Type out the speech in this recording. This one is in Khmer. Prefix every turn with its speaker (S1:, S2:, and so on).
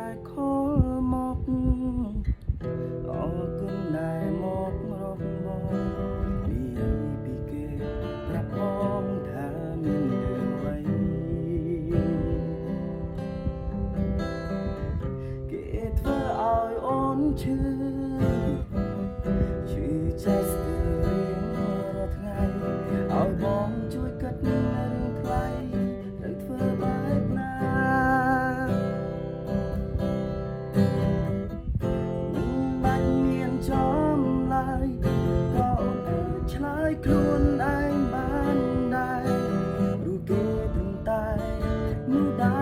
S1: ដែលខលមកអរគុណដែលមករកបងមានពីគេប្រាប់បងថាមានរឿងអ្វីគេធ្វើឲ្យអូនឈឺចេះស្ទើររៀងរាល់ថ្ងៃឲ្យបងជួយកាត់រឿងថ្លៃត្រូវធ្វើបែបណាមិនបាច់មានចំឡើយក៏អូនអាចឆ្លើយខ្លួនឯងបានដែរព្រោះគេត្រឹមតែនោះដែរ